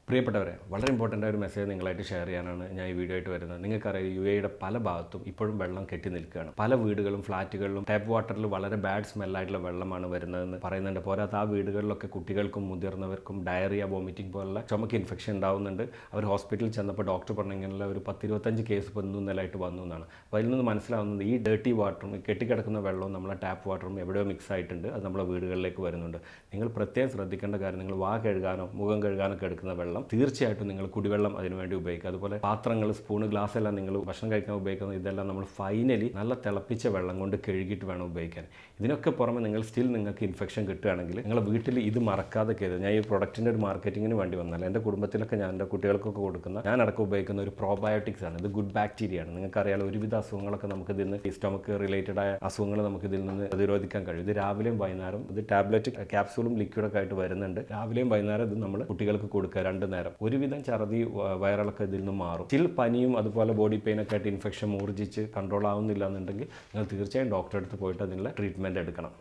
പ്രിയപ്പെട്ടവരെ, വളരെ ഇമ്പോർട്ടൻ്റ് ആയ ഒരു മെസ്സേജ് നിങ്ങളായിട്ട് ഷെയർ ചെയ്യാനാണ് ഞാൻ ഈ വീഡിയോ ആയിട്ട് വരുന്നത്. നിങ്ങൾക്കറിയാം, UAE പല ഭാഗത്തും ഇപ്പോഴും വെള്ളം കെട്ടി നിൽക്കുകയാണ്. പല വീടുകളും ഫ്ലാറ്റുകളിലും ടാപ്പ് വാട്ടറിൽ വളരെ ബാഡ് സ്മെല്ലായിട്ടുള്ള വെള്ളമാണ് വരുന്നതെന്ന് പറയുന്നുണ്ട്. പോരാത്ത ആ വീടുകളിലൊക്കെ കുട്ടികൾക്കും മുതിർന്നവർക്കും ഡയറിയ, വോമിറ്റിംഗ് പോലുള്ള ചുമക്ക് ഇൻഫെക്ഷൻ ഉണ്ടാവുന്നുണ്ട്. അവർ ഹോസ്പിറ്റലിൽ ചെന്നപ്പോൾ ഡോക്ടർ പറഞ്ഞെങ്കിൽ ഒരു 10-25 കേസ് ഇപ്പോൾ നിലയായിട്ട് വന്നു എന്നാണ്. അപ്പോൾ അതിൽ നിന്ന് മനസ്സിലാവുന്നത് ഈ ഡേർട്ടി വാട്ടറും കെട്ടിക്കിടക്കുന്ന വെള്ളവും നമ്മളെ ടാപ്പ് വാട്ടറും എവിടെയോ മിക്സ് ആയിട്ടുണ്ട്. അത് നമ്മളെ വീടുകളിലേക്ക് വരുന്നുണ്ട്. നിങ്ങൾ പ്രത്യേകം ശ്രദ്ധിക്കേണ്ട കാര്യം, നിങ്ങൾ വാ കഴുകാനോ മുഖം കഴുകാനൊക്കെ എടുക്കുന്ന വെള്ളം തീർച്ചയായിട്ടും നിങ്ങൾ കുടിവെള്ളം അതിനുവേണ്ടി ഉപയോഗിക്കുക. അതുപോലെ പാത്രങ്ങൾ, സ്പൂണ്, ഗ്ലാസ് എല്ലാം നിങ്ങൾ ഭക്ഷണം കഴിക്കാൻ ഉപയോഗിക്കുന്നത് ഇതെല്ലാം നമ്മൾ ഫൈനലി നല്ല തിളപ്പിച്ച വെള്ളം കൊണ്ട് കഴുകിയിട്ട് വേണം ഉപയോഗിക്കാൻ. ഇതിനൊക്കെ പുറമെ നിങ്ങൾക്ക് ഇൻഫെക്ഷൻ കിട്ടുകയാണെങ്കിൽ നിങ്ങളുടെ വീട്ടിൽ ഇത് മറക്കാതെ കരുതുക. ഞാൻ ഈ പ്രൊഡക്റ്റിൻ്റെ ഒരു മാർക്കറ്റിങ്ങിന് വേണ്ടി വന്നാൽ എൻ്റെ കുടുംബത്തിലൊക്കെ ഞാൻ എൻ്റെ കുട്ടികൾക്കൊക്കെ കൊടുക്കുന്ന, ഞാനടക്കം ഉപയോഗിക്കുന്ന ഒരു പ്രോബയോട്ടിക്സ് ആണ്. ഇത് ഗുഡ് ബാക്ടീരിയ ആണ്. നിങ്ങൾക്കറിയാലോ, ഒരുവിധ അസുഖങ്ങളൊക്കെ നമുക്ക് ഇതിൽ നിന്ന്, സ്റ്റൊമക്ക് റിലേറ്റഡ് ആയ അസുഖങ്ങൾ നമുക്ക് ഇതിൽ നിന്ന് പ്രതിരോധിക്കാൻ കഴിയും. ഇത് രാവിലെയും വൈകുന്നേരം, ഇത് ടാബ്ലറ്റ്, ക്യാപ്സൂളും ലിക്വിഡൊക്കെ ആയിട്ട് വരുന്നുണ്ട്. രാവിലെയും വൈകുന്നേരം ഇത് നമ്മൾ കുട്ടികൾക്ക് കൊടുക്കുക 2 നേരം. ഒരുവിധം ഛർദി, വയറിളക്കം ഇതിൽ നിന്ന് മാറും. പനിയും അതുപോലെ ബോഡി പെയിനൊക്കെ ആയിട്ട് ഇൻഫെക്ഷൻ മൂർജിച്ച് കൺട്രോൾ ആവുന്നില്ല എന്നുണ്ടെങ്കിൽ നിങ്ങൾ തീർച്ചയായും ഡോക്ടറെ അടുത്ത് പോയിട്ട് അതിനുള്ള ട്രീറ്റ്മെൻറ്റ് എടുക്കണം.